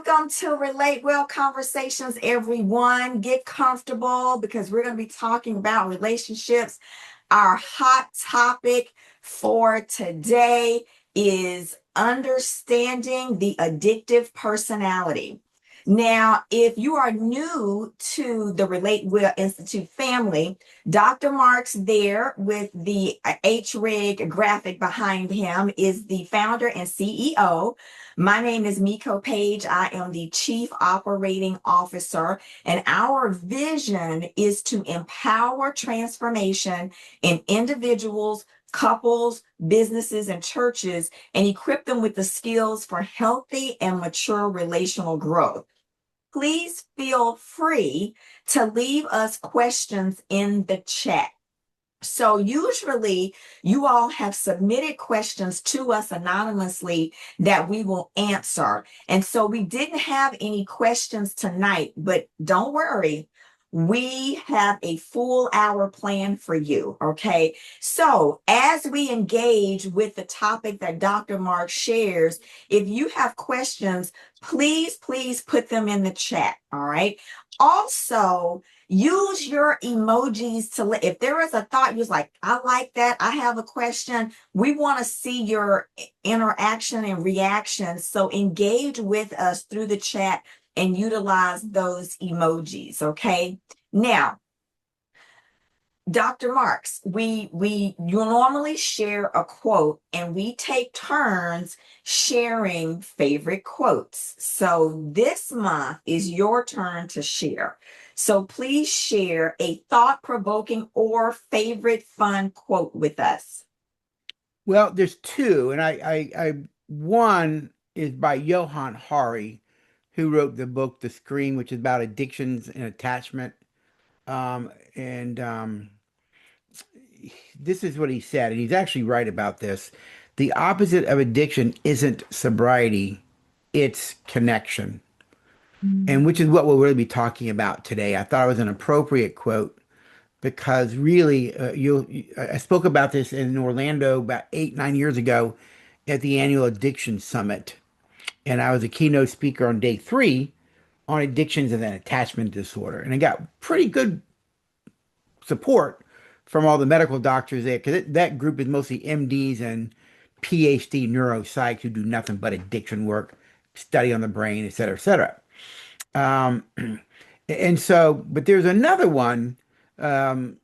Welcome to RelateWell Conversations, everyone. Get comfortable because we're going to be talking about relationships. Our hot topic for today is understanding the addictive personality. Now, if you are new to the RelateWell Institute family, Dr. Marks there with the HRIG graphic behind him is the founder and CEO. My name is Miko Page. I am the Chief Operating Officer, and our vision is to empower transformation in individuals, couples, businesses, and churches, and equip them with the skills for healthy and mature relational growth. Please feel free to leave us questions in the chat. So usually you all have submitted questions to us anonymously that we will answer. And so we didn't have any questions tonight, but don't worry. We have a full hour plan for you. Okay. So as we engage with the topic that Dr. Mark shares, if you have questions, please put them in the chat. All right. Also, use your emojis to if there is a thought you're like, I like that, I have a question. We want to see your interaction and reaction. So engage with us through the chat and utilize those emojis. Okay. Now, Dr. Marks, you normally share a quote and we take turns sharing favorite quotes. So this month is your turn to share. So please share a thought-provoking or favorite fun quote with us. Well, there's two, and I one is by Johann Hari, who wrote the book The Screen, which is about addictions and attachment. And This is what he said, and he's actually right about this. The opposite of addiction isn't sobriety, it's connection. And which is what we'll really be talking about today. I thought it was an appropriate quote because really, I spoke about this in Orlando about 8, 9 years ago at the annual Addiction Summit. And I was a keynote speaker on day 3 on addictions and then attachment disorder. And I got pretty good support from all the medical doctors there because that group is mostly MDs and PhD neuropsychs who do nothing but addiction work, study on the brain, et cetera, et cetera. Um, and so, but there's another one, and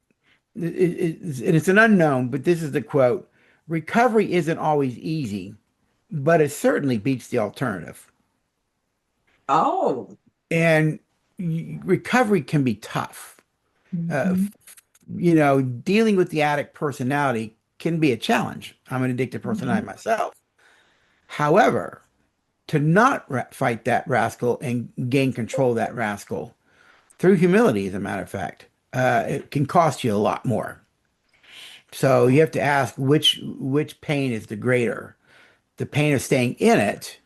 it's an unknown, but this is the quote: recovery isn't always easy, but it certainly beats the alternative. Oh. And recovery can be tough. Uh, Mhm. Dealing with the addict personality can be a challenge. I'm an addicted personality Mhm. myself. However, to not fight that rascal and gain control of that rascal through humility, as a matter of fact, it can cost you a lot more. So you have to ask which pain is the greater, the pain of staying in it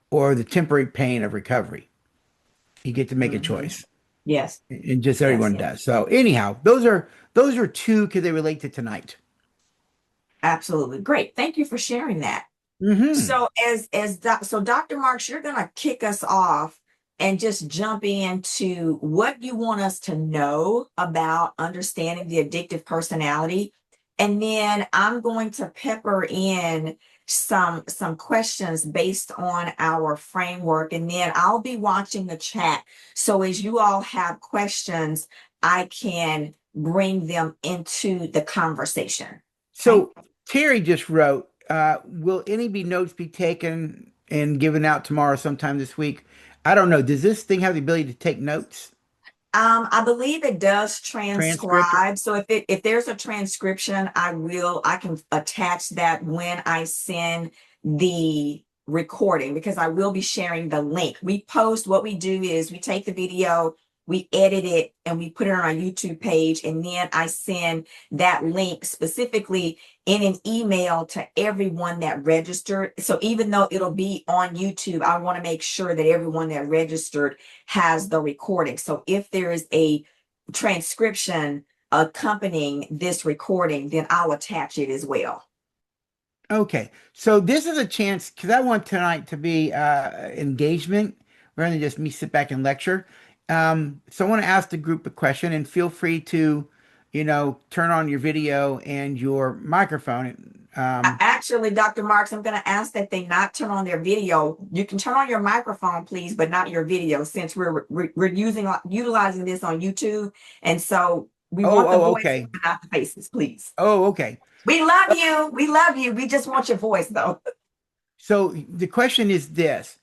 or the temporary pain of recovery. You get to make a Mhm. choice, Yes, and just yes, everyone yes. does. So anyhow, those are two because they relate to tonight. Absolutely. Great. Thank you for sharing that. Hmm. So so Dr. Marks, you're going to kick us off and just jump into what you want us to know about understanding the addictive personality. And then I'm going to pepper in some questions based on our framework. And then I'll be watching the chat. So as you all have questions, I can bring them into the conversation. Okay. So Terry just wrote, will any be notes be taken and given out tomorrow sometime this week? I don't know. Does this thing have the ability to take notes? I believe it does Transcript? transcribe. So if there's a transcription, I can attach that when I send the recording because I will be sharing the link. What we do is we take the video, we edit it, and we put it on our YouTube page, and then I send that link specifically in an email to everyone that registered. So even though it'll be on YouTube, I want to make sure that everyone that registered has the recording. So if there is a transcription accompanying this recording, then I'll attach it as well. Okay. So this is a chance because I want tonight to be engagement. rather than just me sit back and lecture. So I want to ask the group a question, and feel free to, turn on your video and your microphone. Actually, Dr. Marks, I'm going to ask that they not turn on their video. You can turn on your microphone, please, but not your video, since we're using utilizing this on YouTube, and so we want the voices, Okay. but not the faces, please. Oh, okay. We love you. We love you. We just want your voice, though. So the question is this.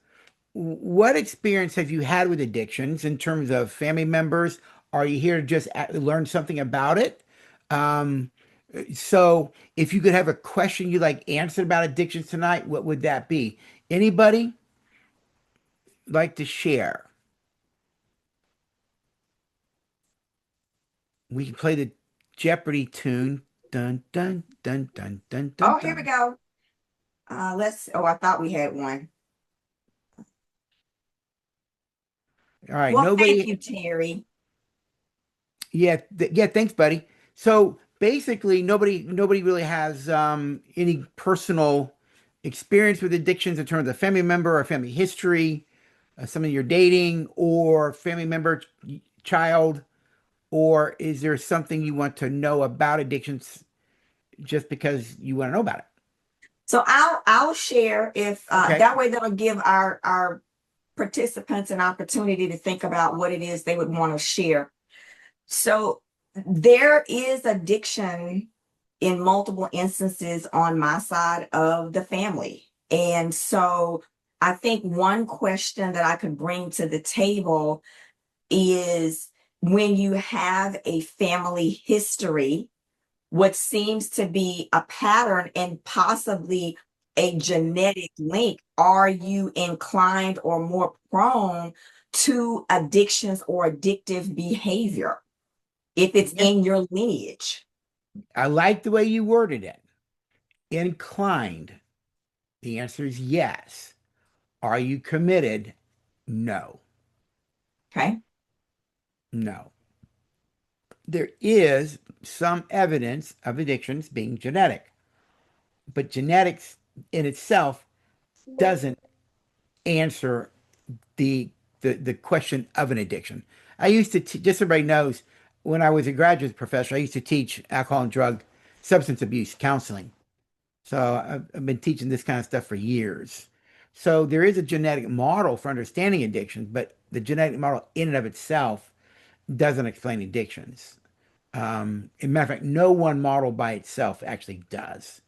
What experience have you had with addictions in terms of family members? Are you here to just learn something about it? Um, so if you could have a question you like answered about addictions tonight, what would that be? Anybody like to share? We can play the Jeopardy tune. Dun dun dun dun dun dun Oh, here we dun. go. Oh, I thought we had one. All right, Well, thank nobody. you, Terry. Yeah, yeah, thanks, buddy. So basically, nobody really has any personal experience with addictions in terms of family member or family history, some of your dating or family member, child, or is there something you want to know about addictions just because you want to know about it? So I'll share if Okay. that way that'll give our participants an opportunity to think about what it is they would want to share. So there is addiction in multiple instances on my side of the family. And so I think one question that I could bring to the table is when you have a family history, what seems to be a pattern and possibly a genetic link, are you inclined or more prone to addictions or addictive behavior if it's Yeah. in your lineage? I like the way you worded it. Inclined. The answer is yes. Are you committed? No. Okay. No. There is some evidence of addictions being genetic, but genetics in itself doesn't answer the the question of an addiction. I used to just so everybody knows, when I was a graduate professor, I used to teach alcohol and drug substance abuse counseling. So I've been teaching this kind of stuff for years. So there is a genetic model for understanding addictions, but the genetic model in and of itself doesn't explain addictions. As a matter of fact, no one model by itself actually does.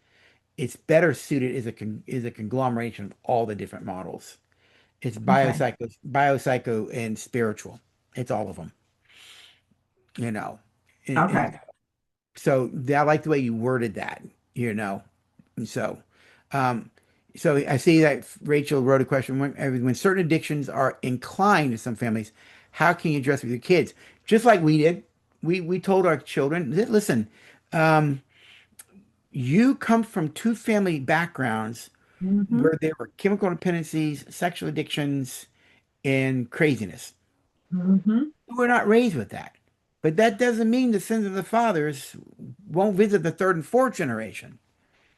It's better suited as a conglomeration of all the different models. It's Okay. biopsycho, and spiritual. It's all of them, you know. And Okay. so I like the way you worded that, you know. And um, so I see that Rachel wrote a question. When certain addictions are inclined to some families, how can you address it with your kids? Just like we did. We told our children, listen, um, you come from two family backgrounds Mm-hmm. where there were chemical dependencies, sexual addictions, and craziness. Mm-hmm. We're not raised with that. But that doesn't mean the sins of the fathers won't visit the third and fourth generation.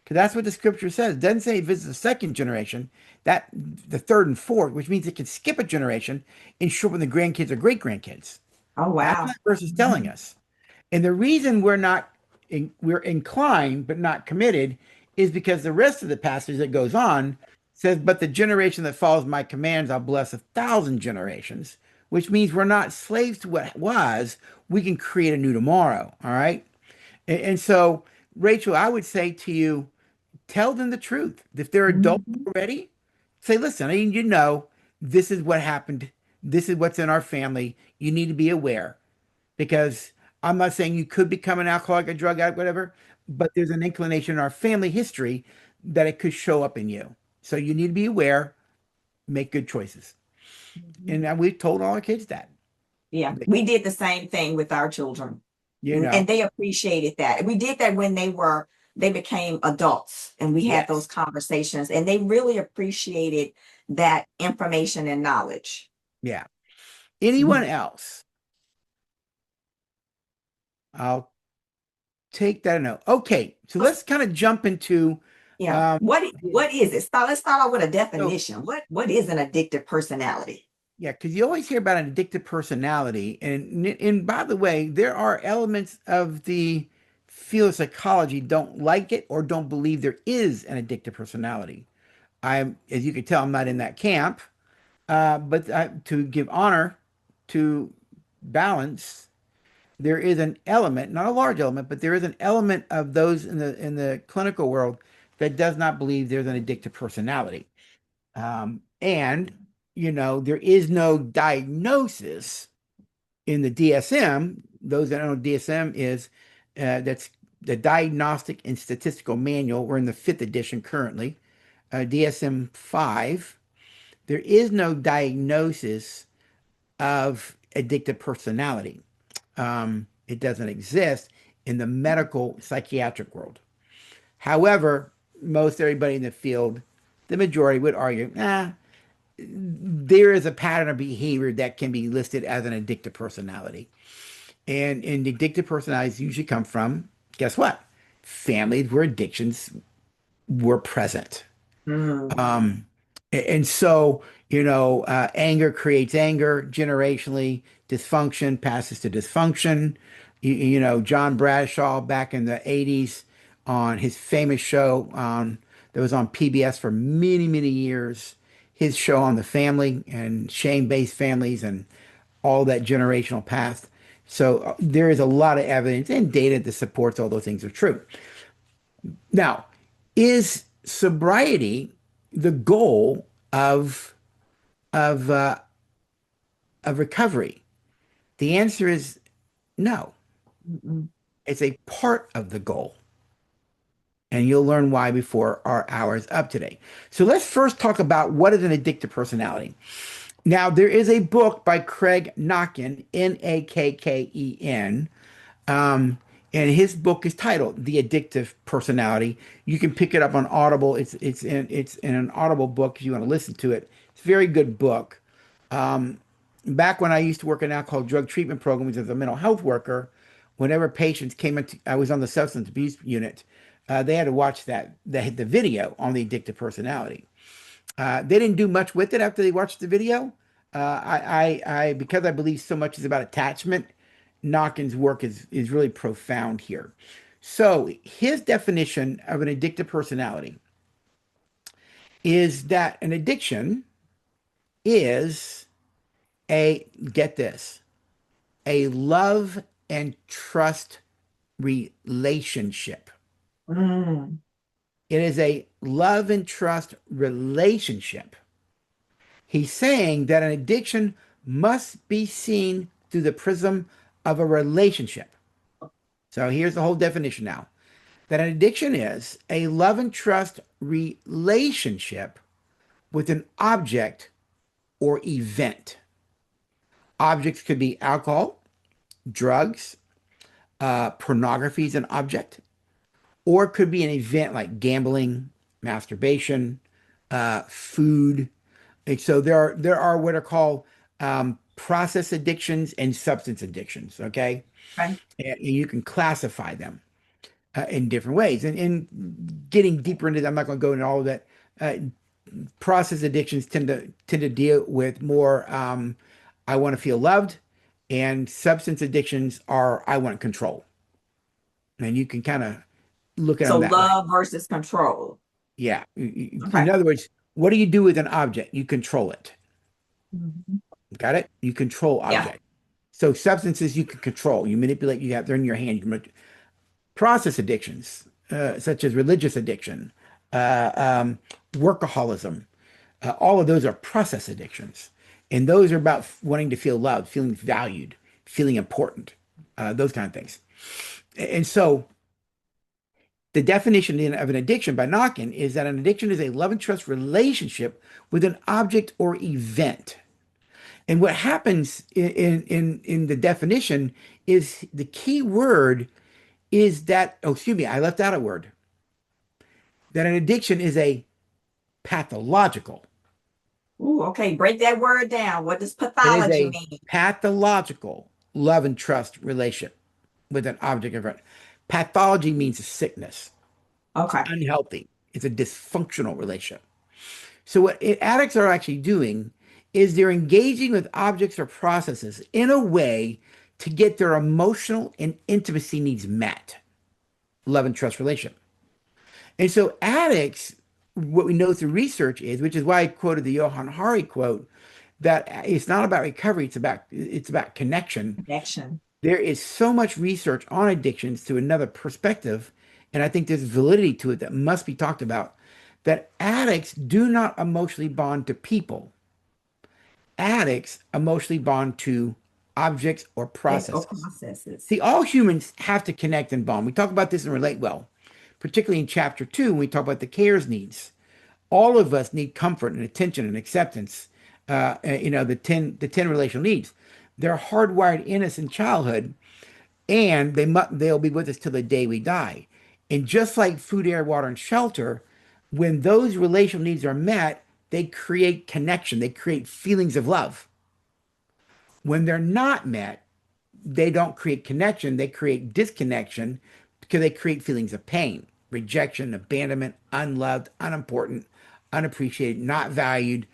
Because that's what the scripture says. It doesn't say it visits the second generation, that the third and fourth, which means it can skip a generation and show up when the grandkids or great grandkids. Oh, That's what wow. that verse is telling Mhm. us. And the reason we're inclined but not committed is because the rest of the passage that goes on says, "But the generation that follows my commands, I'll bless 1,000 generations," which means we're not slaves to what was. We can create a new tomorrow. All right. And so, Rachel, I would say to you, tell them the truth. If they're adults Mhm. already, say, listen, I need you to know this is what happened. This is what's in our family. You need to be aware because I'm not saying you could become an alcoholic, a drug addict, whatever, but there's an inclination in our family history that it could show up in you. So you need to be aware, make good choices. Mhm. And we've told all our kids that. Yeah, we did the same thing with our children, You and know, they appreciated that. We did that when they became adults, and we had those yes, conversations, and they really appreciated that information and knowledge. yeah. Anyone Mhm. else? I'll take that note. Okay, so let's kind of jump into Yeah. um, What is it? Let's start off with a so definition. What is an addictive personality? Yeah, because you always hear about an addictive personality, and by the way, there are elements of the field of psychology don't like it or don't believe there is an addictive personality. As you can tell, I'm not in that camp. But to give honor to balance, there is an element, not a large element, but there is an element of those in the clinical world that does not believe there's an addictive personality. And there is no diagnosis in the DSM. Those that don't know what DSM is, that's the Diagnostic and Statistical Manual. We're in the fifth edition currently, DSM-5. There is no diagnosis of addictive personality. It doesn't exist in the medical psychiatric world. However, most everybody in the field, the majority would argue, there is a pattern of behavior that can be listed as an addictive personality. And addictive personalities usually come from, guess what? Families where addictions were present. Mm. And so, anger creates anger generationally, dysfunction passes to dysfunction. John Bradshaw back in the 80s on his famous show that was on PBS for many, many years, his show on the family and shame-based families and all that generational past. So there is a lot of evidence and data that supports all those things are true. Now, is sobriety the goal of uh, of recovery? The answer is no. Mm-mm. It's a part of the goal, and you'll learn why before our hour is up today. So let's first talk about what is an addictive personality. Now, there is a book by Craig Nakken, Nakken, Um, and his book is titled The Addictive Personality. You can pick it up on Audible. It's in an Audible book if you want to listen to it. It's a very good book. Um, Back when I used to work in alcohol drug treatment programs as a mental health worker, whenever patients came into, I was on the substance abuse unit. They had to watch the video on the addictive personality. They didn't do much with it after they watched the video. Because I believe so much is about attachment. Nocken's work is really profound here. So his definition of an addictive personality is that an addiction is get this, a love and trust relationship. Mm. It is a love and trust relationship. He's saying that an addiction must be seen through the prism of a relationship. So here's the whole definition now, that an addiction is a love and trust relationship with an object or event. Objects could be alcohol, drugs, pornography is an object, or it could be an event like gambling, masturbation, food. And so there are what are called process addictions and substance addictions. Okay, Okay. and you can classify them in different ways. And getting deeper into that, I'm not going to go into all of that. Uh, Process addictions tend to deal with more. I want to feel loved, and substance addictions are I want control. And you can kind of look at So them that way. love versus control. Yeah. Okay. In other words, what do you do with an object? You control it. Mhm. Got it? You control Yeah. object. So substances you can control. You manipulate. You have they're in your hand. Process addictions, such as religious addiction, uh, um, workaholism, all of those are process addictions, and those are about wanting to feel loved, feeling valued, feeling important, those kind of things. And so the definition of an addiction by Nakken is that an addiction is a love and trust relationship with an object or event. And what happens in the definition is the key word is that, oh, excuse me, I left out a word, that an addiction is a pathological. Ooh, okay. Break that word down. What does It is pathology a mean? pathological love and trust relationship with an object of it. Pathology means a sickness. It's Okay. unhealthy. It's a dysfunctional relationship. So what addicts are actually doing is they're engaging with objects or processes in a way to get their emotional and intimacy needs met. Love and trust relationship. And so addicts, what we know through research is, which is why I quoted the Johann Hari quote, that it's not about recovery, it's about connection. Connection. There is so much research on addictions to another perspective, and I think there's validity to it that must be talked about, that addicts do not emotionally bond to people. Addicts emotionally bond to objects or Or processes. processes. See, all humans have to connect and bond. We talk about this and relate well, particularly in chapter 2 when we talk about the cares needs. All of us need comfort and attention and acceptance. The ten relational needs. They're hardwired in us in childhood, and they'll be with us till the day we die. And just like food, air, water, and shelter, when those relational needs are met, they create connection. They create feelings of love. When they're not met, they don't create connection. They create disconnection because they create feelings of pain, rejection, abandonment, unloved, unimportant, unappreciated, not valued.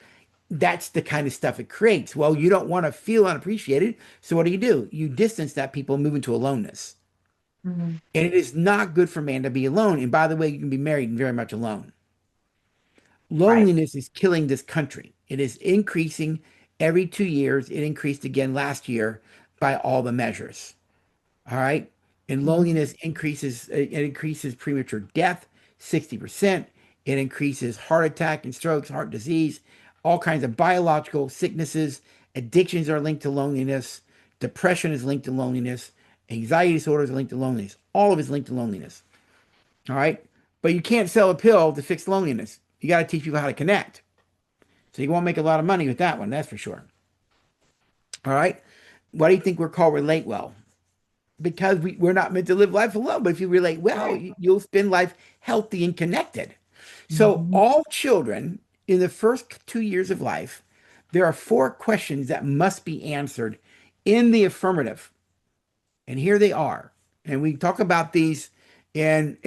That's the kind of stuff it creates. Well, you don't want to feel unappreciated. So what do? You distance that people, move into aloneness. Mhm. And it is not good for man to be alone. And by the way, you can be married and very much alone. Right. Loneliness is killing this country. It is increasing every 2 years. It increased again last year by all the measures. All right. And Mhm. loneliness increases premature death 60%. It increases heart attack and strokes, heart disease, all kinds of biological sicknesses. Addictions are linked to loneliness. Depression is linked to loneliness. Anxiety disorders are linked to loneliness. All of it is linked to loneliness. All right. But you can't sell a pill to fix loneliness. You got to teach people how to connect. So you won't make a lot of money with that one, that's for sure. All right. Why do you think we're called Relate Well? Because we're not meant to live life alone. But if you relate well, Right. you'll spend life healthy and connected. So, Mhm. all children in the first 2 years of life, there are four questions that must be answered in the affirmative. And here they are. And we talk about these in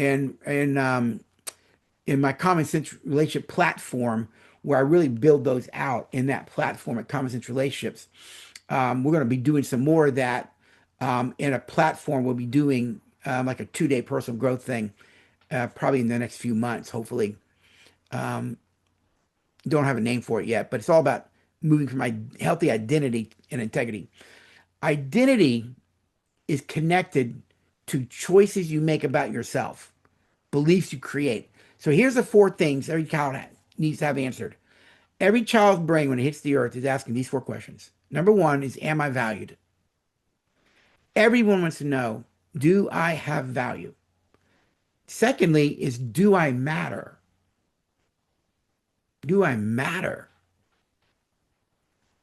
my Common Sense Relationship platform, where I really build those out in that platform at Common Sense Relationships. We're going to be doing some more of that in a platform. We'll be doing like a 2 day personal growth thing, probably in the next few months, hopefully. Don't have a name for it yet, but it's all about moving from my healthy identity and integrity. Identity is connected to choices you make about yourself, beliefs you create. So here's the four things every child needs to have answered. Every child's brain, when it hits the earth, is asking these four questions. Number one is, am I valued? Everyone wants to know, do I have value? Secondly, is, do I matter? Do I matter?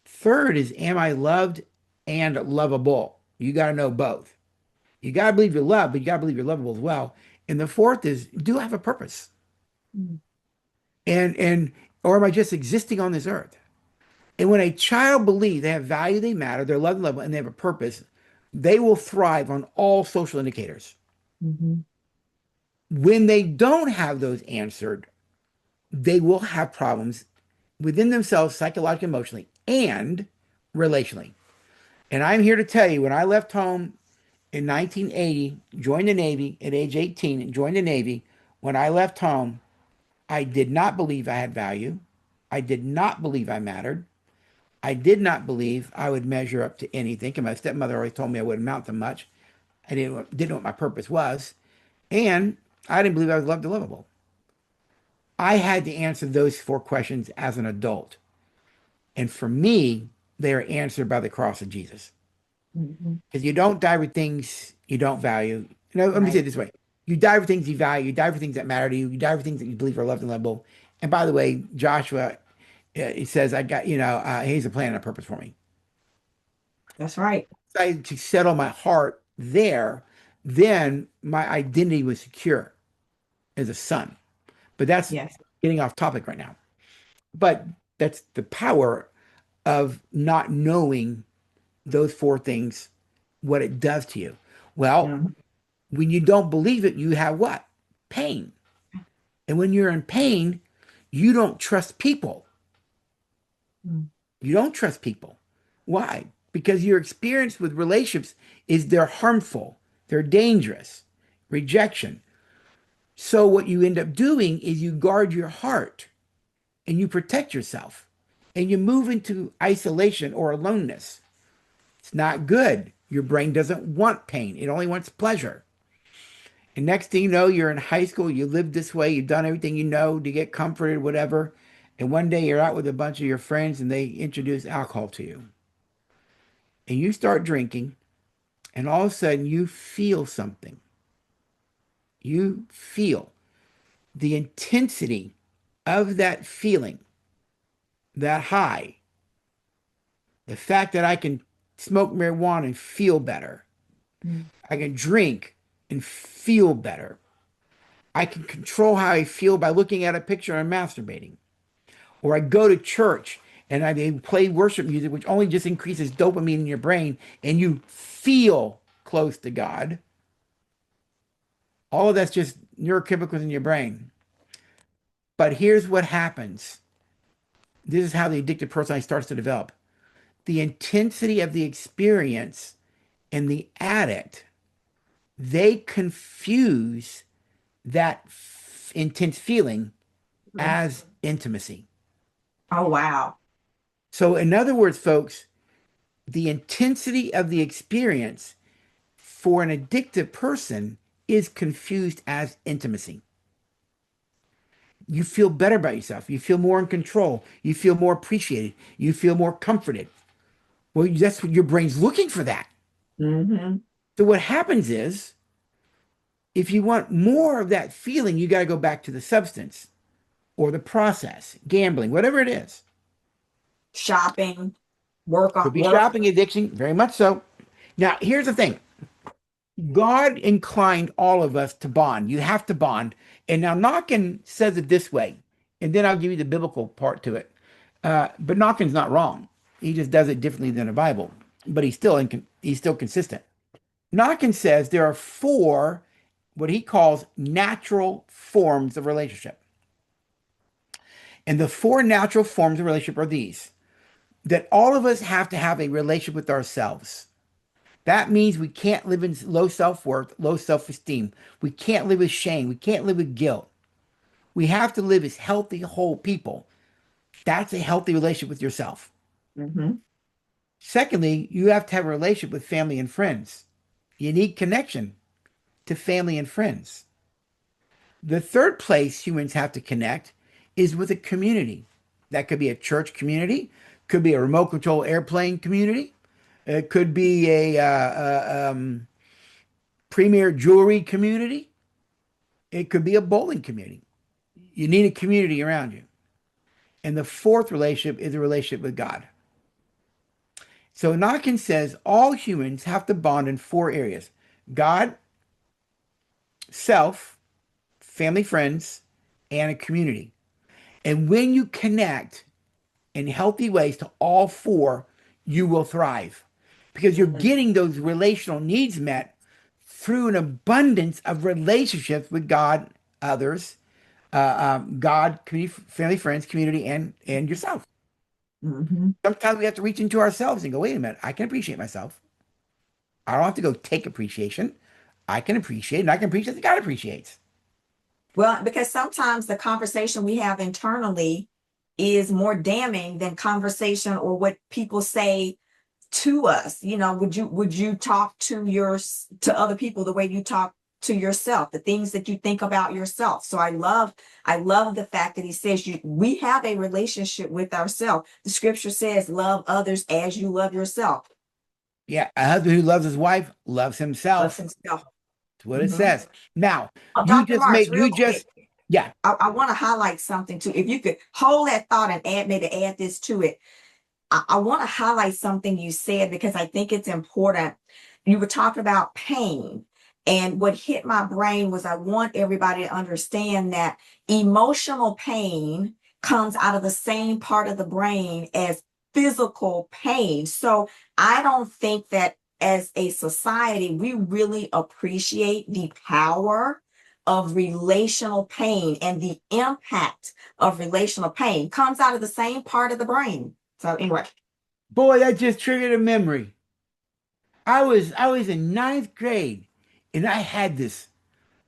Third is, am I loved and lovable? You got to know both. You got to believe you're loved, but you got to believe you're lovable as well. And the fourth is, do I have a purpose? Mhm. And or am I just existing on this earth? And when a child believes they have value, they matter, they're loved and lovable, and they have a purpose, they will thrive on all social indicators. Mhm. When they don't have those answered, they will have problems within themselves, psychologically, emotionally, and relationally. And I'm here to tell you, when I left home in 1980, joined the Navy at age 18, and joined the Navy, when I left home, I did not believe I had value. I did not believe I mattered. I did not believe I would measure up to anything. And my stepmother always told me I wouldn't amount to much. I didn't know what my purpose was. And I didn't believe I was loved and lovable. I had to answer those four questions as an adult. And for me, they are answered by the cross of Jesus. Mhm. Because you don't die for things you don't value. No, let me say Right. it this way. You die for things you value. You die for things that matter to you. You die for things that you believe are loved and lovable. And by the way, Joshua, he says, I got, he's a plan and a purpose for me. That's right. Decided to settle my heart there, then my identity was secure as a son. But that's Yes. getting off topic right now. But that's the power of not knowing those four things, what it does to you. Well, Mhm. when you don't believe it, you have what? Pain. And when you're in pain, you don't trust people. You don't trust people. Why? Because your experience with relationships is they're harmful, they're dangerous, rejection. So what you end up doing is you guard your heart and you protect yourself and you move into isolation or aloneness. It's not good. Your brain doesn't want pain. It only wants pleasure. And next thing you know, you're in high school, you live this way, you've done everything you know to get comforted, whatever. And one day you're out with a bunch of your friends and they introduce alcohol to you. And you start drinking, and all of a sudden you feel something. You feel the intensity of that feeling, that high, the fact that I can smoke marijuana and feel better. Mm. I can drink and feel better. I can control how I feel by looking at a picture and masturbating. Or I go to church and I play worship music, which only just increases dopamine in your brain, and you feel close to God. All of that's just neurochemicals in your brain. But here's what happens. This is how the addictive personality starts to develop. The intensity of the experience and the addict, they confuse that intense feeling Mhm. as intimacy. Oh, wow. So, in other words, folks, the intensity of the experience for an addictive person is confused as intimacy. You feel better about yourself. You feel more in control. You feel more appreciated. You feel more comforted. Well, that's what your brain's looking for that. Hmm. So what happens is, if you want more of that feeling, you got to go back to the substance or the process, gambling, whatever it is. Shopping, work, Could be work. shopping addiction, very much so. Now, here's the thing. God inclined all of us to bond. You have to bond. And now Knockin says it this way, and then I'll give you the biblical part to it. But Knockin's not wrong. He just does it differently than the Bible, but he's still consistent. Knockin says there are four what he calls natural forms of relationship. And the four natural forms of relationship are these: that all of us have to have a relationship with ourselves. That means we can't live in low self worth, low self esteem. We can't live with shame. We can't live with guilt. We have to live as healthy, whole people. That's a healthy relationship with yourself. Hmm. Secondly, you have to have a relationship with family and friends. You need connection to family and friends. The third place humans have to connect is with a community. That could be a church community, could be a remote control airplane community, it could be a premier jewelry community, it could be a bowling community. You need a community around you. And the fourth relationship is a relationship with God. So Nawkin says all humans have to bond in four areas: God, self, family, friends, and a community. And when you connect in healthy ways to all four, you will thrive because you're Hmm. getting those relational needs met through an abundance of relationships with God, others, God, community, family, friends, community, and yourself. Hmm. Sometimes we have to reach into ourselves and go, wait a minute, I can appreciate myself. I don't have to go take appreciation. I can appreciate, and I can appreciate that God appreciates. Well, because sometimes the conversation we have internally is more damning than conversation or what people say to us. Would you talk to other people the way you talk to yourself, the things that you think about yourself? So I love the fact that he says we have a relationship with ourselves. The scripture says love others as you love yourself. Yeah, a husband who loves his wife loves Loves himself. himself. That's what it Hmm. saw. Now, Oh, Dr. Marks, real you quick. just, yeah, I want to highlight something too. If you could hold that thought and maybe add this to it. I want to highlight something you said because I think it's important. You were talking about pain. And what hit my brain was I want everybody to understand that emotional pain comes out of the same part of the brain as physical pain. So I don't think that as a society, we really appreciate the power of relational pain and the impact of relational pain comes out of the same part of the brain. So anyway. Boy, that just triggered a memory. I was in ninth grade, and I had this.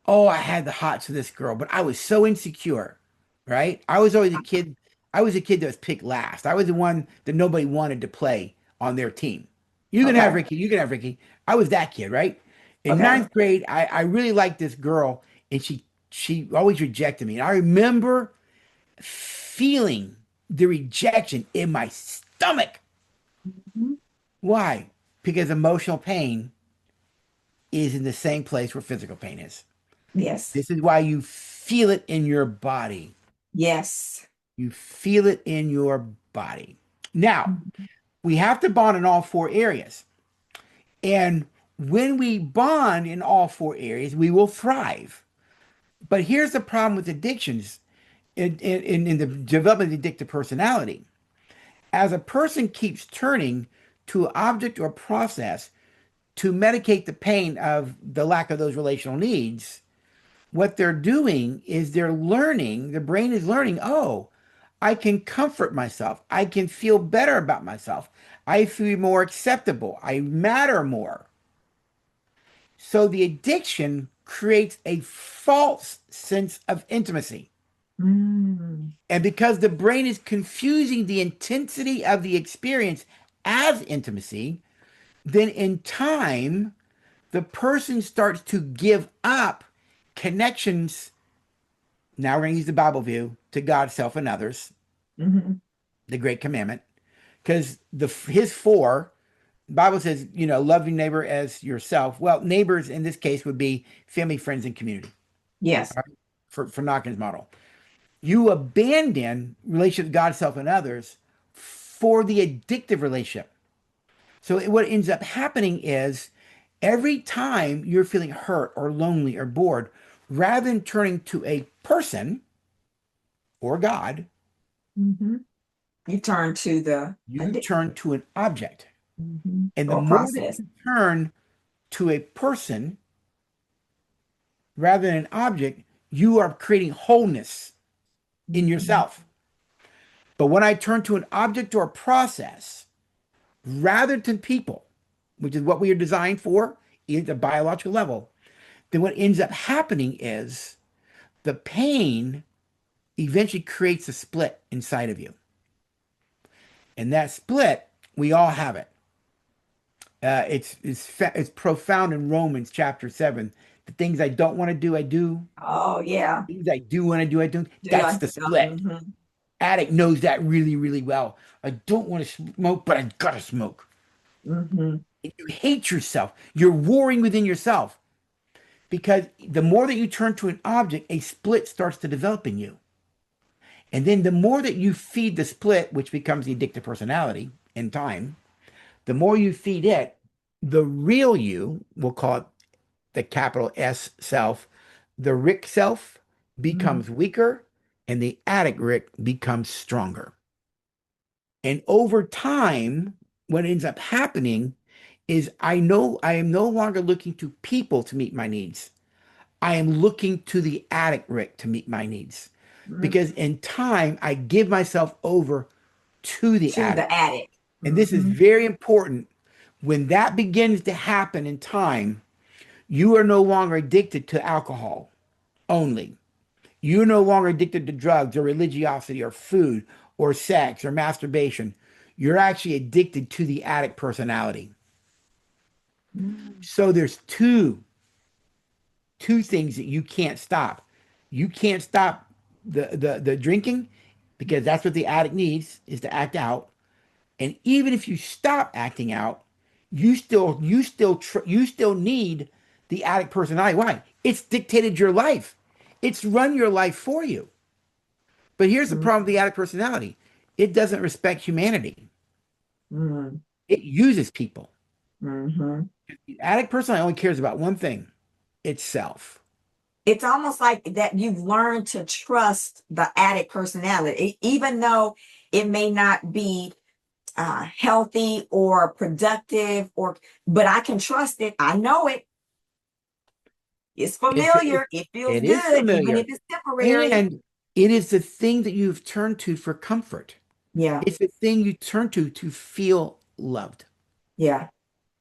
Oh, I had the hots for this girl, but I was so insecure, right? I was always a kid. I was a kid that was picked last. I was the one that nobody wanted to play on their team. You can have Okay. Ricky. You can have Ricky. I was that kid, right? In Okay. ninth grade, I really liked this girl, and she always rejected me. And I remember feeling the rejection in my stomach. Mhm. Why? Because emotional pain is in the same place where physical pain is. Yes. This is why you feel it in your body. Yes. You feel it in your body. Now, Mhm. we have to bond in all four areas. And when we bond in all four areas, we will thrive. But here's the problem with addictions in the development of addictive personality. As a person keeps turning to an object or process to medicate the pain of the lack of those relational needs, what they're doing is they're learning, the brain is learning, oh, I can comfort myself. I can feel better about myself. I feel more acceptable. I matter more. So the addiction creates a false sense of intimacy. Mm. And because the brain is confusing the intensity of the experience as intimacy, then in time, the person starts to give up connections. Now we're going to use the Bible view to God, self, and others, Mhm. the great commandment, because the his four, the Bible says, love your neighbor as yourself. Well, neighbors in this case would be family, friends, and community. Yes. All right? For Dawkins' model, you abandon relationship with God, self, and others for the addictive relationship. So what ends up happening is every time you're feeling hurt or lonely or bored, rather than turning to a person or God, Mhm. You turn to the you addict. turn to an object. Mhm. And the Or more that process. you turn to a person rather than an object, you are creating wholeness in Mhm. yourself. But when I turn to an object or a process rather than people, which is what we are designed for at the biological level, then what ends up happening is the pain eventually creates a split inside of you. And that split, we all have it. It's profound in Romans chapter 7. The things I don't want to do, I do. Oh yeah. Things I do want to do, I don't. Do That's I? the split. Mhm. Addict knows that really, really well. I don't want to smoke, but I gotta smoke. Mhm. And you hate yourself. You're warring within yourself because the more that you turn to an object, a split starts to develop in you. And then the more that you feed the split, which becomes the addictive personality in time, the more you feed it, the real you, we'll call it the capital S self, the Rick self Mhm. becomes weaker and the addict Rick becomes stronger. And over time, what ends up happening is I know I am no longer looking to people to meet my needs. I am looking to the addict Rick to meet my needs. Mhm. Because in time, I give myself over to the To addict. the addict. And this is Mhm. very important. When that begins to happen in time, you are no longer addicted to alcohol only. You're no longer addicted to drugs or religiosity or food or sex or masturbation. You're actually addicted to the addict personality. Mhm. So there's two things that you can't stop. You can't stop the drinking because that's what the addict needs is to act out. And even if you stop acting out, you still need the addict personality. Why? It's dictated your life. It's run your life for you. But here's the problem with the addict personality. It doesn't respect humanity. Mhm. It uses people. Mhm. The addict personality only cares about one thing, itself. It's almost like that you've learned to trust the addict personality, even though it may not be healthy or productive, or but I can trust it. I know it. It's It's it, familiar. It feels it is good, even if familiar. it's temporary. And it is the thing that you've turned to for comfort. Yeah. It's the thing you turn to feel loved. Yeah.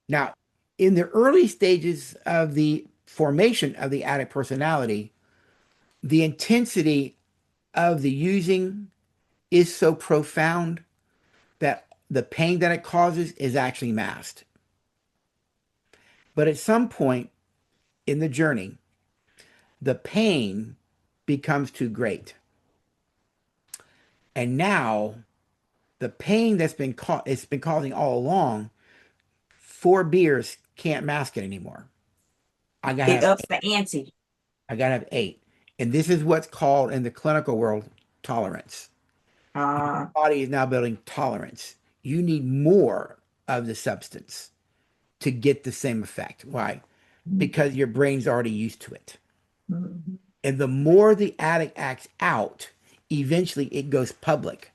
Now, in the early stages of the formation of the addict personality, the intensity of the using is so profound that the pain that it causes is actually masked. But at some point in the journey, the pain becomes too great. And now the pain it's been causing all along, 4 beers can't mask it anymore. I gotta It have ups the ante. I gotta have 8. And this is what's called in the clinical world tolerance. Uh, Body is now building tolerance. You need more of the substance to get the same effect. Why? Because your brain's already used to it. mhm, And the more the addict acts out, eventually it goes public.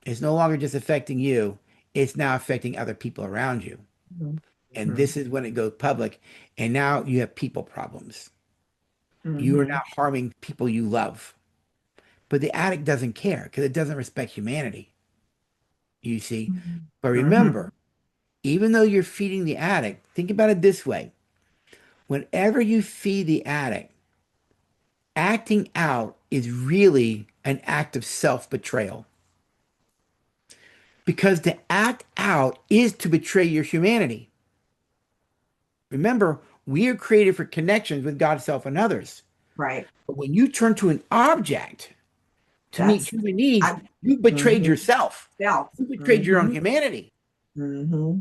It's no longer just affecting you, it's now affecting other people around you. mhm, And mhm, this is when it goes public. And now you have people problems. You are now mhm, harming people you love. But the addict doesn't care because it doesn't respect humanity, you see. mhm, But mhm. remember, even though you're feeding the addict, think about it this way. Whenever you feed the addict, acting out is really an act of self-betrayal. Because to act out is to betray your humanity. Remember, we are created for connections with God, self, and others. Right. But when you turn to an object to meet That's human needs, I. you betrayed Mhm. yourself. Self. You betrayed your own Hmm. humanity. Hmm.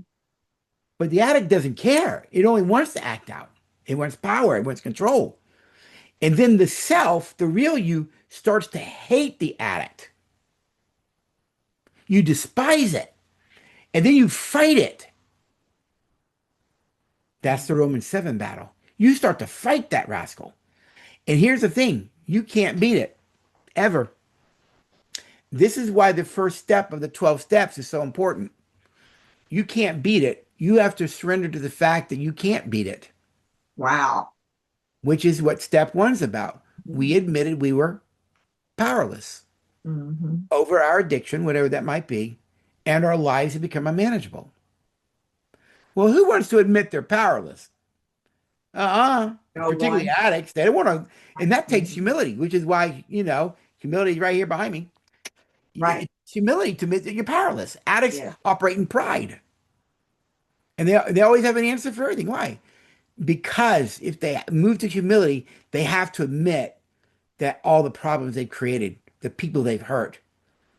But the addict doesn't care. It only wants to act out. It wants power. It wants control. And then the self, the real you, starts to hate the addict. You despise it. And then you fight it. That's the Roman 7 battle. You start to fight that rascal. And here's the thing, you can't beat it ever. This is why the first step of the 12 steps is so important. You can't beat it. You have to surrender to the fact that you can't beat it, Wow. which is what step one's about. We admitted we were powerless Mm-hmm. over our addiction, whatever that might be, and our lives have become unmanageable. Well, who wants to admit they're powerless? No Particularly one. addicts. They don't want to, and that takes Mhm. humility, which is why, humility is right here behind me. Right. It's humility to admit that you're powerless. Addicts Yeah. operate in pride, and they always have an answer for everything. Why? Because if they move to humility, they have to admit that all the problems they've created, the people they've hurt,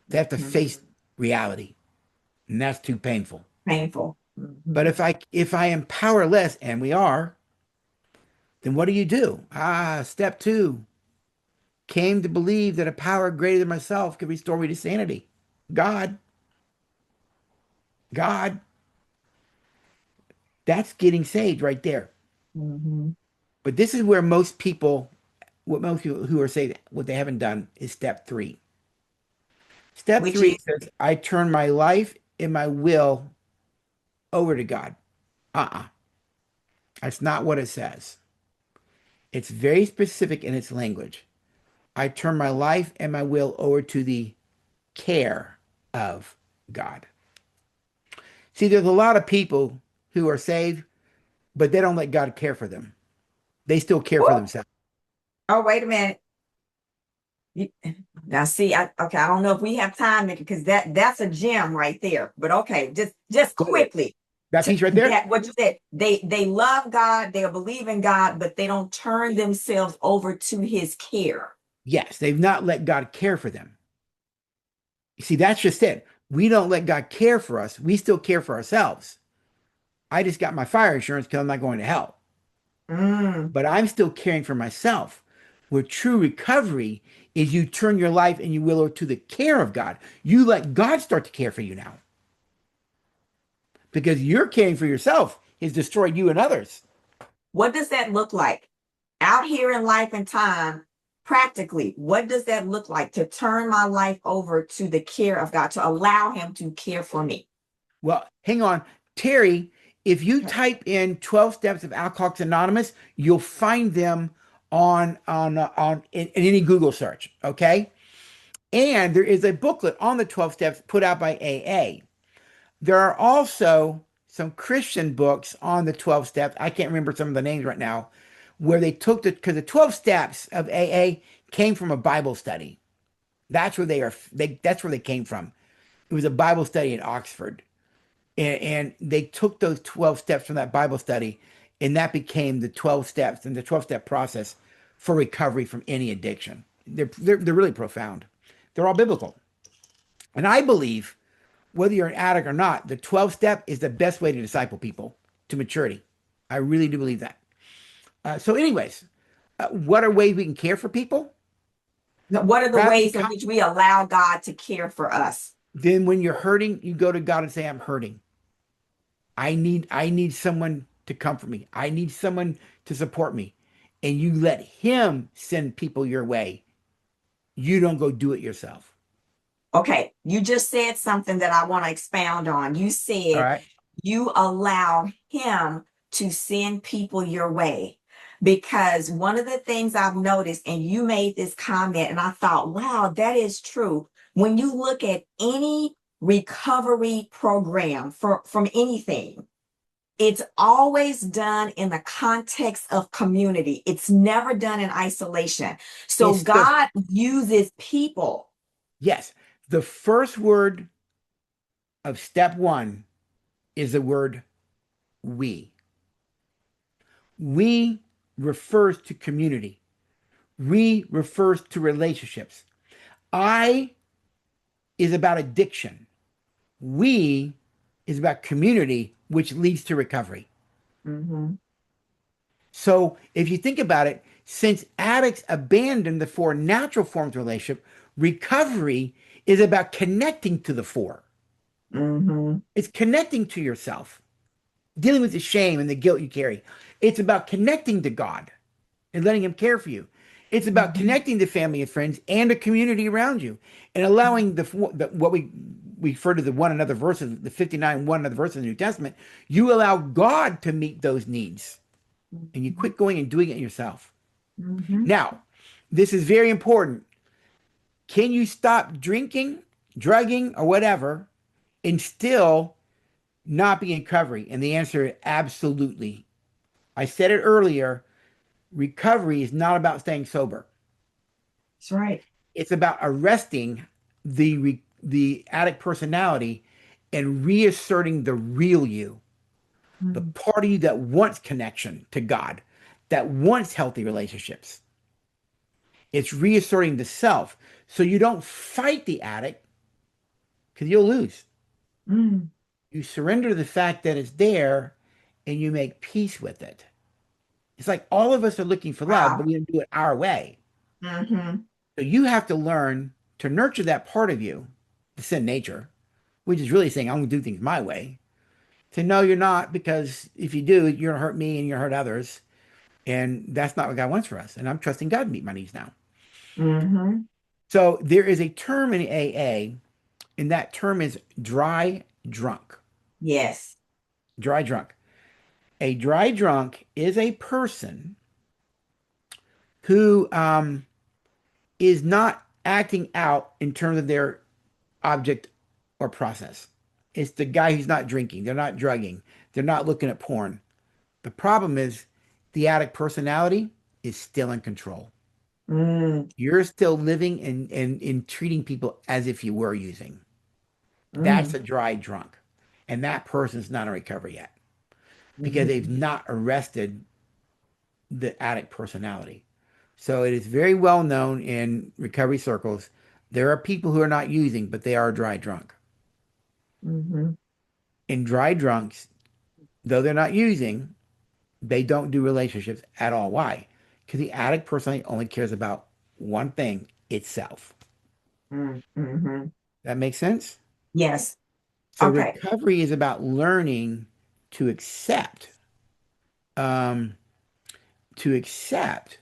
they have to Mhm. face reality, and that's too painful. Painful. But Hmm. if I am powerless, and we are, then what do? Step two, came to believe that a power greater than myself could restore me to sanity. God, God, that's getting saved right there. Hmm. But this is where what most people who are saved, what they haven't done is step three. Step Which three is says, I turn my life and my will over to God. Uh-uh. That's not what it says. It's very specific in its language. I turn my life and my will over to the care of God. See, there's a lot of people who are saved, but they don't let God care for them. They still care for oh, themselves. oh, wait a minute. You- Now see, okay, I don't know if we have time because that's a gem right there. But okay, just What is it? quickly That to piece right there? that what you said. They love God, they believe in God, but they don't turn themselves over to his care. Yes, they've not let God care for them. You see, that's just it. We don't let God care for us. We still care for ourselves. I just got my fire insurance because I'm not going to hell. Mm. But I'm still caring for myself. Where true recovery is you turn your life and you will to the care of God. You let God start to care for you now because you're caring for yourself has destroyed you and others. What does that look like out here in life and time? Practically, what does that look like to turn my life over to the care of God, to allow him to care for me? Well, hang on. Terry, if you Okay. type in 12 steps of Alcoholics Anonymous, you'll find them on in any Google search, okay? And there is a booklet on the 12 steps put out by AA. There are also some Christian books on the 12 steps. I can't remember some of the names right now, where they took because the 12 steps of AA came from a Bible study. That's where that's where they came from. It was a Bible study in Oxford. And they took those 12 steps from that Bible study, and that became the 12 steps and the 12-step process for recovery from any addiction. They're really profound. They're all biblical. And I believe whether you're an addict or not, the 12 step is the best way to disciple people to maturity. I really do believe that. Anyways, what are ways we can care for people? What are the Rather than ways in which we allow God to care for us? then when you're hurting, you go to God and say, I'm hurting. I need someone to comfort me. I need someone to support me. And you let him send people your way. You don't go do it yourself. Okay, you just said something that I want to expound on. You All said right. you allow him to send people your way. Because one of the things I've noticed, and you made this comment, and I thought, wow, that is true. When you look at any recovery program from anything, it's always done in the context of community. It's never done in isolation. So It's the God uses people. yes. The first word of step one is the word we. We refers to community. We refers to relationships. I is about addiction. We is about community, which leads to recovery. Mhm. So if you think about it, since addicts abandon the four natural forms of relationship, recovery is about connecting to the four. Mhm. It's connecting to yourself, dealing with the shame and the guilt you carry. It's about connecting to God and letting him care for you. It's about Mhm. connecting to family and friends and a community around you and allowing the what we refer to the one another verses, the 59 one another verses in the New Testament. You allow God to meet those needs and you quit going and doing it yourself. Mhm. Now, this is very important. Can you stop drinking, drugging, or whatever and still not be in recovery? And the answer is absolutely. I said it earlier. Recovery is not about staying sober. That's right. It's about arresting the addict personality and reasserting the real you, the Mhm. part of you that wants connection to God, that wants healthy relationships. It's reasserting the self. So you don't fight the addict because you'll lose. Mhm. You surrender to the fact that it's there and you make peace with it. It's like all of us are looking for love, but Wow. we don't do it our way. Mhm. So you have to learn to nurture that part of you, the sin nature, which is really saying, I'm going to do things my way. To no, you're not, because if you do, you're going to hurt me and you're going to hurt others. And that's not what God wants for us. And I'm trusting God to meet my needs now. Mhm. So there is a term in AA, and that term is dry drunk. Yes. Dry drunk. A dry drunk is a person who is not acting out in terms of their object or process. It's the guy who's not drinking, they're not drugging, they're not looking at porn. The problem is the addict personality is still in control. Mm. You're still living and treating people as if you were using. That's Mm. a dry drunk. And that person's not in recovery yet because they've Mhm. not arrested the addict personality. So it is very well known in recovery circles. There are people who are not using, but they are dry drunk. Mhm. In dry drunks, though they're not using, they don't do relationships at all. Why? Because the addict personally only cares about one thing, itself. Mm. Mhm. That makes sense? Yes. So Okay. recovery is about learning to accept, um, to accept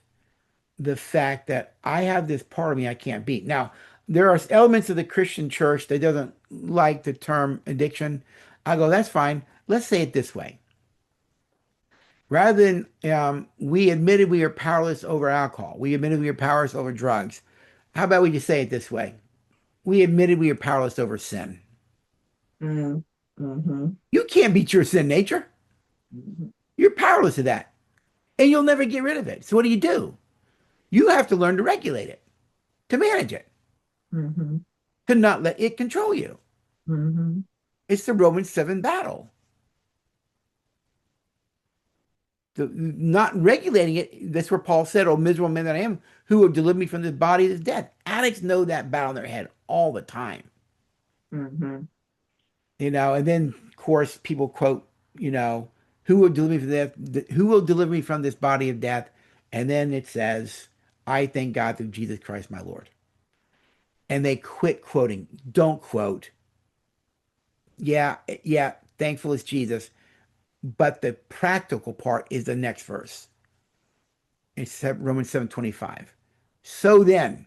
the fact that I have this part of me I can't beat. Now, there are elements of the Christian church that doesn't like the term addiction. I go, that's fine. Let's say it this way. Rather than we admitted we are powerless over alcohol, we admitted we are powerless over drugs. How about we just say it this way? we admitted we are powerless over sin. Mm, mhm, You can't beat your sin nature. mhm, You're powerless to that, and you'll never get rid of it. So what do? You have to learn to regulate it, to manage it, mhm, to not let it control you. mhm. It's the Romans 7 battle. Not regulating it, that's where Paul said, "Oh, miserable man that I am, who will deliver me from this body of death?" Addicts know that battle in their head all the time. Mhm. And then of course people quote, you know, who will deliver me from death? Who will deliver me from this body of death? And then it says, I thank God through Jesus Christ my Lord. And they quit quoting. Don't quote. Yeah, yeah, thankful is Jesus. But the practical part is the next verse. It's Romans 7:25. So then,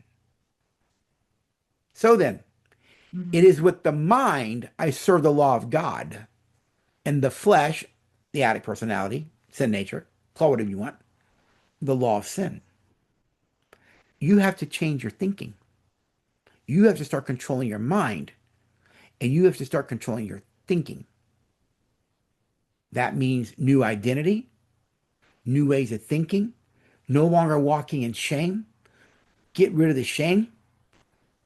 so then, it Mhm. is with the mind I serve the law of God, and the flesh, the addict personality, sin nature, call it whatever you want, the law of sin. You have to change your thinking. You have to start controlling your mind, and you have to start controlling your thinking. That means new identity, new ways of thinking, no longer walking in shame. Get rid of the shame.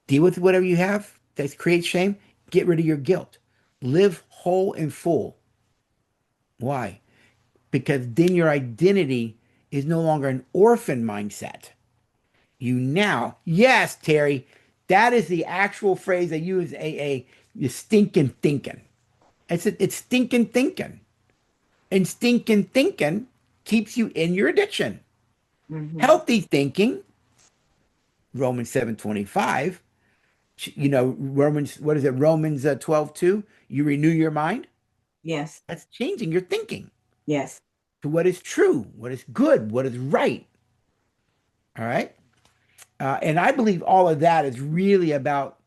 Deal with whatever you have that creates shame. Get rid of your guilt. Live whole and full. Why? Because then your identity is no longer an orphan mindset. You now, yes, Terry, that is the actual phrase they use. You stinking thinking. It's stinking thinking, and stinking thinking keeps you in your addiction. Mhm. Healthy thinking, Romans 7:25. Romans, what is it? Romans 12:2. You renew your mind. Yes. That's changing your thinking Yes. to what is true, what is good, what is right. All right. And I believe all of that is really about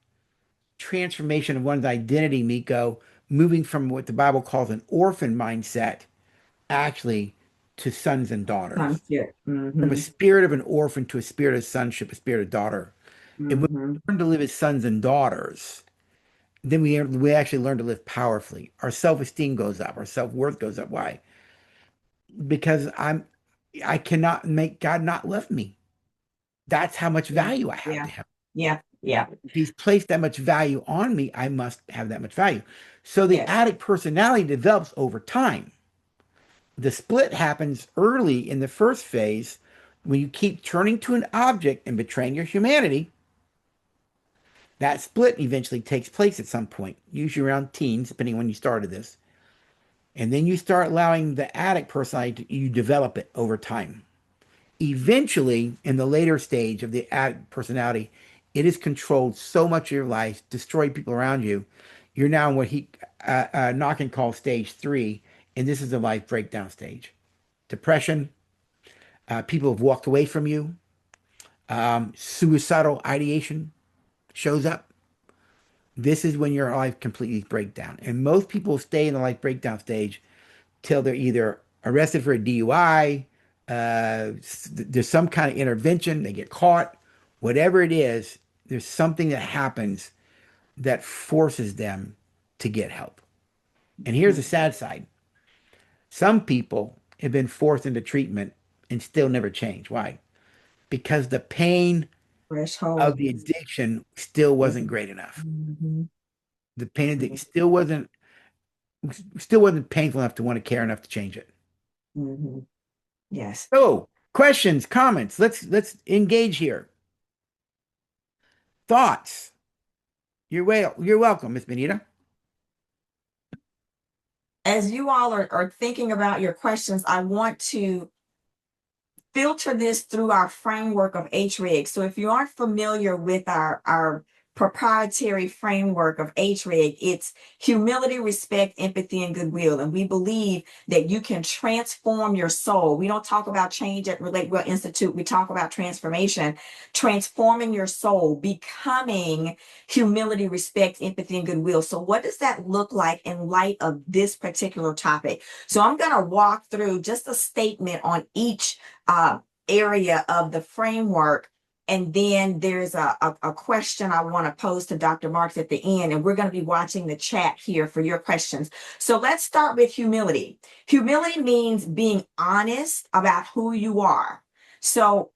transformation of one's identity, Miko, moving from what the Bible calls an orphan mindset actually to sons and daughters, Sunset. from a Mhm. spirit of an orphan to a spirit of sonship, a spirit of daughter. And when Mhm. we learn to live as sons and daughters, then we actually learn to live powerfully. Our self-esteem goes up, our self-worth goes up. Why? Because I cannot make God not love me. That's how much Yeah. value I have Yeah. to him. Yeah. Yeah. If he's placed that much value on me, I must have that much value. So the Yes. addict personality develops over time. The split happens early in the first phase when you keep turning to an object and betraying your humanity. That split eventually takes place at some point, usually around teens, depending on when you started this. And then you start allowing the addict personality you develop it over time. Eventually, in the later stage of the addict personality, it has controlled so much of your life, destroyed people around you. You're now in what he Knock and call stage 3, and this is the life breakdown stage. Depression, people have walked away from you, suicidal ideation shows up. This is when your life completely breaks down. And most people stay in the life breakdown stage till they're either arrested for a DUI, there's some kind of intervention, they get caught, whatever it is, there's something that happens that forces them to get help. And here's the Mhm. sad side. Some people have been forced into treatment and still never change. Why? Because the pain of Threshold. the addiction still Yeah. wasn't great enough. Mhm. The pain of the still wasn't painful enough to want to care enough to change it. Mhm. Yes. So, questions, comments. Let's engage here. Thoughts. You're welcome, Miss Benita. As you all are thinking about your questions, I want to filter this through our framework of HREG. So if you aren't familiar with our proprietary framework of HREG, it's humility, respect, empathy, and goodwill. And we believe that you can transform your soul. We don't talk about change at RelateWell Institute. We talk about transformation, transforming your soul, becoming humility, respect, empathy, and goodwill. So what does that look like in light of this particular topic? So I'm going to walk through just a statement on each uh, area of the framework And then there's a question I want to pose to Dr. Marks at the end, and we're going to be watching the chat here for your questions. So let's start with humility. Humility means being honest about who you are. So,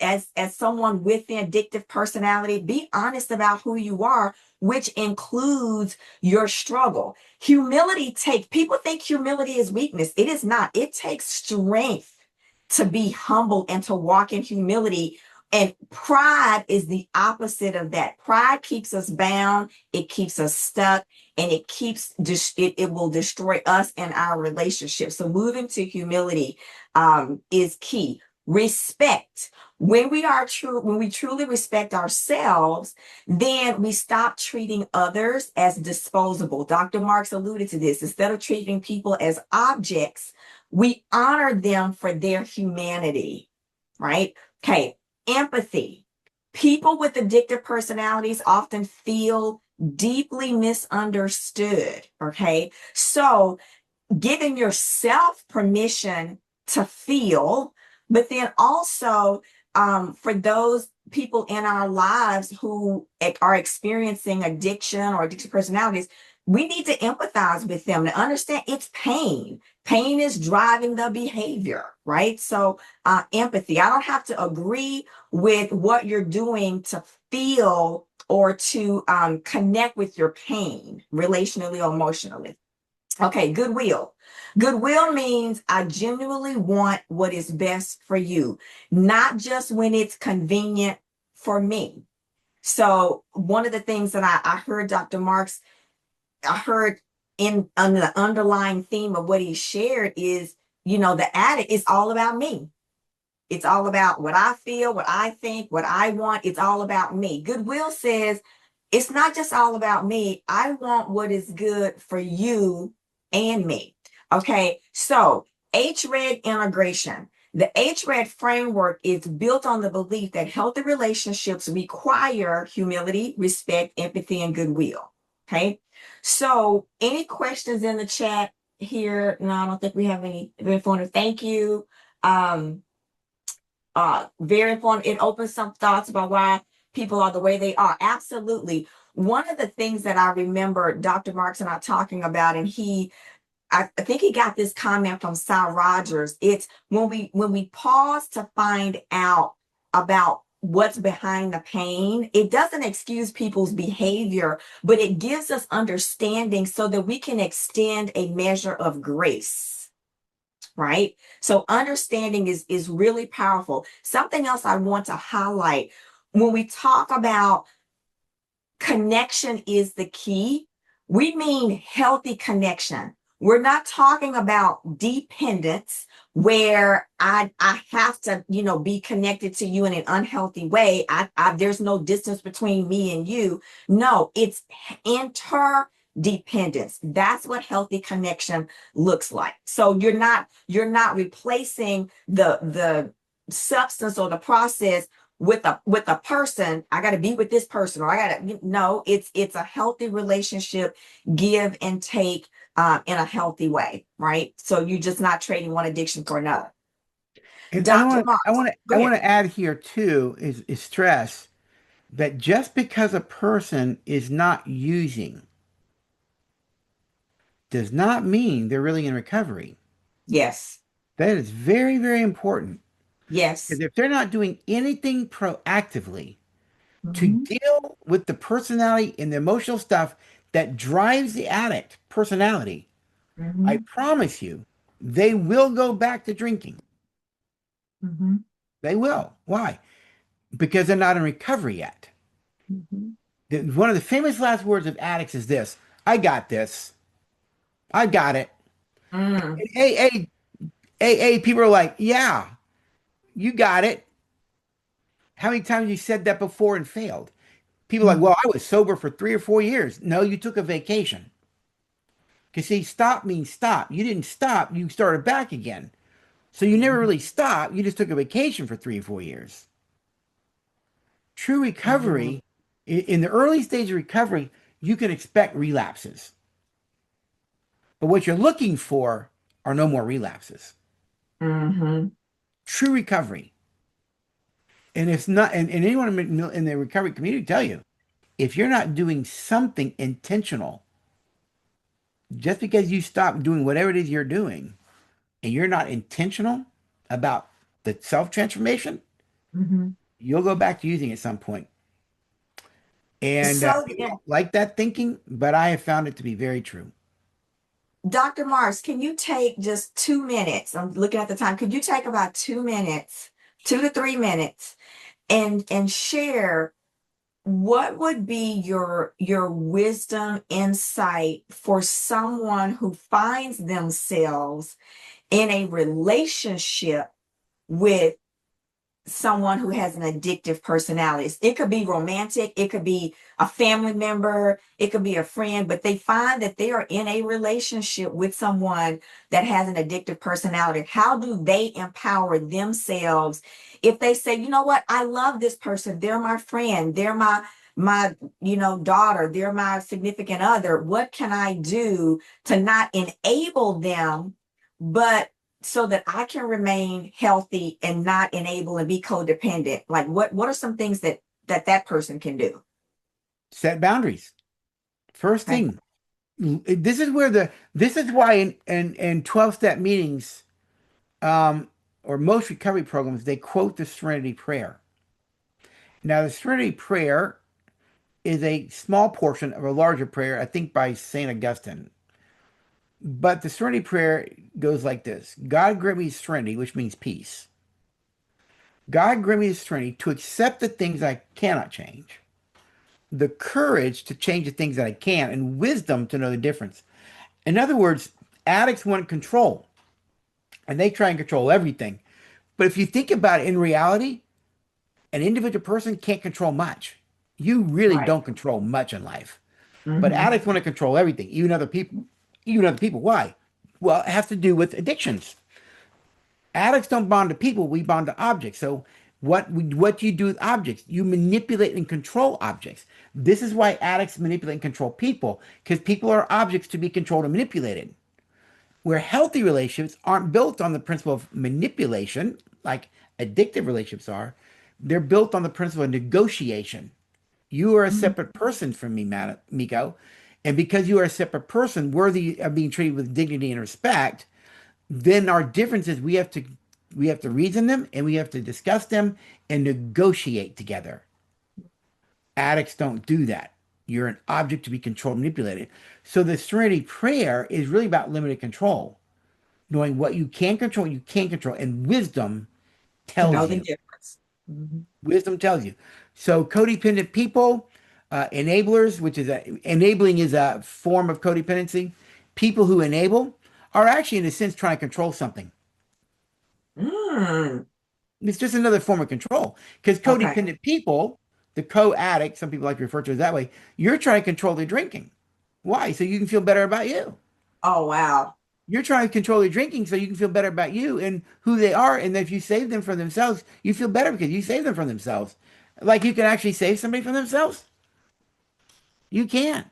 as someone with the addictive personality, be honest about who you are, which includes your struggle. Humility takes, people think humility is weakness. It is not. It takes strength to be humble and to walk in humility. And pride is the opposite of that. Pride keeps us bound, it keeps us stuck, and it will destroy us and our relationship. So moving to humility is key. Respect. When we truly respect ourselves, then we stop treating others as disposable. Dr. Marks alluded to this. Instead of treating people as objects, we honor them for their humanity, right? Okay, empathy. People with addictive personalities often feel deeply misunderstood, okay? So giving yourself permission to feel, but then also for those people in our lives who are experiencing addiction or addictive personalities, we need to empathize with them to understand it's pain. Pain is driving the behavior, right? So empathy. I don't have to agree with what you're doing to feel or to connect with your pain relationally or emotionally. Okay, goodwill. Goodwill means I genuinely want what is best for you, not just when it's convenient for me. So one of the things that I heard Dr. Marks, I heard in under the underlying theme of what he shared is, the addict is all about me. It's all about what I feel, what I think, what I want. It's all about me. Goodwill says it's not just all about me. I want what is good for you and me. Okay, so HRED integration. The HRED framework is built on the belief that healthy relationships require humility, respect, empathy, and goodwill. Okay, so any questions in the chat here? No, I don't think we have any. Very informative. Thank you. Um, very important. It opens some thoughts about why people are the way they are. Absolutely. One of the things that I remember Dr. Marks and I talking about, and I think he got this comment from Sal Rogers. It's when we pause to find out about what's behind the pain, it doesn't excuse people's behavior, but it gives us understanding so that we can extend a measure of grace, right? So understanding is really powerful. Something else I want to highlight when we talk about connection is the key, we mean healthy connection. We're not talking about dependence where I have to, be connected to you in an unhealthy way. There's no distance between me and you. No, it's interdependence. That's what healthy connection looks like. So you're not replacing the substance or the process with a person. I got to be with this person, or I got to, no, it's a healthy relationship, give and take in a healthy way, right? So you're just not trading one addiction for another. And I Dr. want I Marks, want to go I ahead. want to add here too is stress that just because a person is not using does not mean they're really in recovery. Yes, That is very, very important. Because yes. if they're not doing anything proactively to Mhm, deal with the personality and the emotional stuff that drives the addict personality, I mhm, promise you, they will go back to drinking. mhm, They will. Why? Because they're not in recovery yet. mhm. One of the famous last words of addicts is this: I got this. I got it. Mm, AA people are like, yeah, you got it. How many times you said that before and failed? People are like, mm, well, I was sober for 3 or 4 years. No, you took a vacation. Because see, stop means stop. You didn't stop, you started back again. So you never mhm, really stopped. You just took a vacation for 3 or 4 years. True mhm, recovery, in the early stage of recovery, you can expect relapses. But what you're looking for are no more relapses. mhm, True recovery. And it's not, and anyone in the recovery community tell you, if you're not doing something intentional, just because you stop doing whatever it is you're doing, and you're not intentional about the self transformation, Mhm. you'll go back to using it at some point. And So, people yeah, don't like that thinking, but I have found it to be very true. Dr. Mars, can you take just 2 minutes? I'm looking at the time. Could you take about 2 minutes, 2 to 3 minutes, and share what would be your wisdom insight for someone who finds themselves in a relationship with someone who has an addictive personality? It could be romantic, it could be a family member, it could be a friend, but they find that they are in a relationship with someone that has an addictive personality. How do they empower themselves if they say, you know what, I love this person, they're my friend, they're my daughter, they're my significant other. What can I do to not enable them, but so that I can remain healthy and not enable and be codependent? Like what are some things that person can do? Set boundaries. First Okay. thing, this is why in 12-step meetings, um, or most recovery programs, they quote the Serenity Prayer. Now, the Serenity Prayer is a small portion of a larger prayer, I think by Saint Augustine. But the Serenity Prayer goes like this: God grant me serenity, which means peace. God grant me the serenity to accept the things I cannot change, the courage to change the things that I can, and wisdom to know the difference. In other words, addicts want control and they try and control everything. But if you think about it in reality, an individual person can't control much. You really Right. don't control much in life. But Mm-hmm. addicts want to control everything, even other people. Even other people. Why? Well, it has to do with addictions. Addicts don't bond to people, we bond to objects. So what do you do with objects? You manipulate and control objects. This is why addicts manipulate and control people, because people are objects to be controlled and manipulated. Where healthy relationships aren't built on the principle of manipulation, like addictive relationships are, they're built on the principle of negotiation. You are a separate person from me, Miko. And because you are a separate person worthy of being treated with dignity and respect, then our differences we have to reason them and we have to discuss them and negotiate together. Addicts don't do that. You're an object to be controlled, manipulated. So the Serenity Prayer is really about limited control, knowing what you can control, you can't control, and wisdom To know tells the you. difference. Mhm. Wisdom tells you. So codependent people, enablers, which is enabling is a form of codependency. People who enable are actually, in a sense, trying to control something. Mm, It's just another form of control. Because okay. codependent people, the co-addict, some people like to refer to it that way, you're trying to control their drinking. Why? So you can feel better about you. Oh, wow. You're trying to control their drinking so you can feel better about you and who they are. And if you save them from themselves, you feel better because you save them from themselves. Like you can actually save somebody from themselves. You can.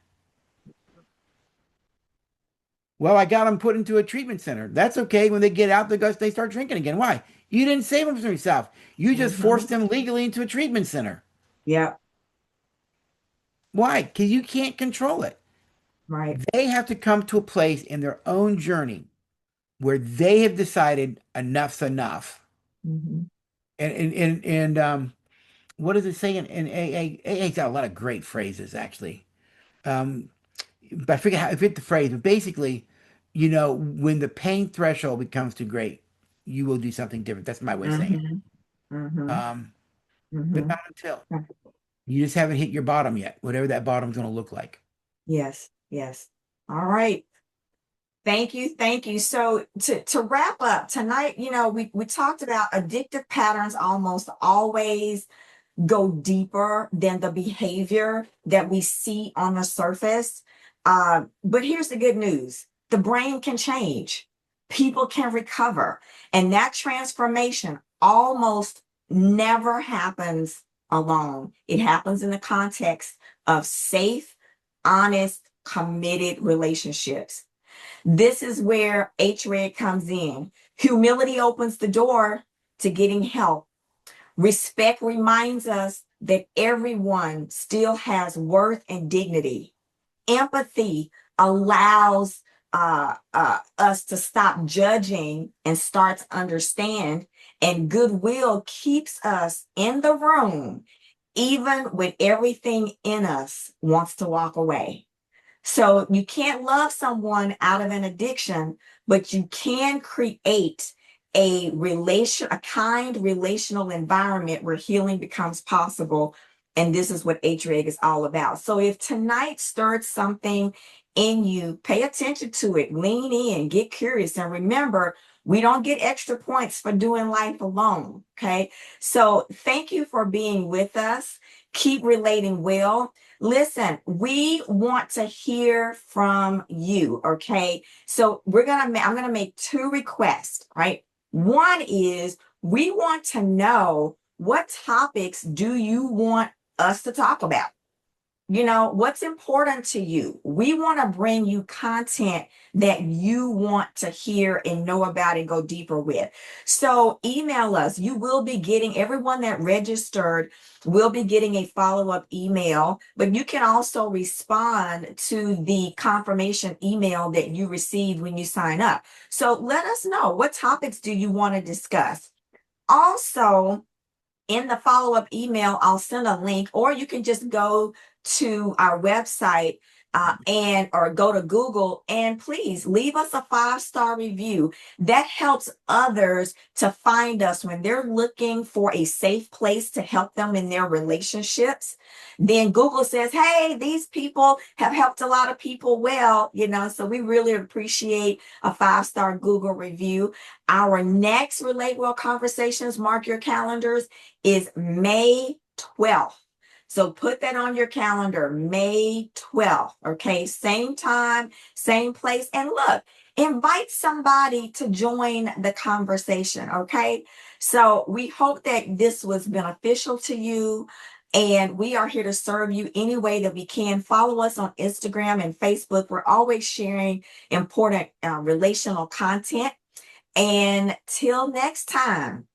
Well, I got them put into a treatment center. That's okay. When they get out, they start drinking again. Why? You didn't save them from yourself. You just Hmm. forced them legally into a treatment center. Yep. Why? Because you can't control it. Right. They have to come to a place in their own journey where they have decided enough's enough. Hmm. And what does it say in AA? AA's got a lot of great phrases actually. Um, but I forget the phrase, but basically, when the pain threshold becomes too great, you will do something different. That's my way of saying it. Hmm. Hmm. Um, but Hmm. not until you just haven't hit your bottom yet, whatever that bottom's going to look like. Yes. Yes. All right. Thank you. Thank you. So to wrap up tonight, we talked about addictive patterns almost always go deeper than the behavior that we see on the surface. But here's the good news: the brain can change, people can recover, and that transformation almost never happens alone. It happens in the context of safe, honest, committed relationships. This is where HRED comes in. Humility opens the door to getting help. Respect reminds us that everyone still has worth and dignity. Empathy allows us to stop judging and start to understand. And goodwill keeps us in the room, even when everything in us wants to walk away. So you can't love someone out of an addiction, but you can create a kind relational environment where healing becomes possible. And this is what HREG is all about. So if tonight stirred something in you, pay attention to it, lean in, get curious, and remember, we don't get extra points for doing life alone. Okay. So thank you for being with us. Keep relating well. Listen, we want to hear from you, okay? So I'm gonna make two requests, right? One is we want to know what topics do you want us to talk about? What's important to you? We want to bring you content that you want to hear and know about and go deeper with. So email us. You will be getting, everyone that registered will be getting a follow-up email, but you can also respond to the confirmation email that you received when you sign up. So let us know, what topics do you want to discuss? Also, in the follow-up email, I'll send a link, or you can just go to our website or go to Google, and please leave us a 5-star review. That helps others to find us when they're looking for a safe place to help them in their relationships. Then Google says, hey, these people have helped a lot of people well, so we really appreciate a 5-star Google review. Our next RelateWell Conversations, mark your calendars, is May 12th. So put that on your calendar, May 12th, okay? Same time, same place. And look, invite somebody to join the conversation, okay? So we hope that this was beneficial to you, and we are here to serve you any way that we can. Follow us on Instagram and Facebook. We're always sharing important relational content. And till next time,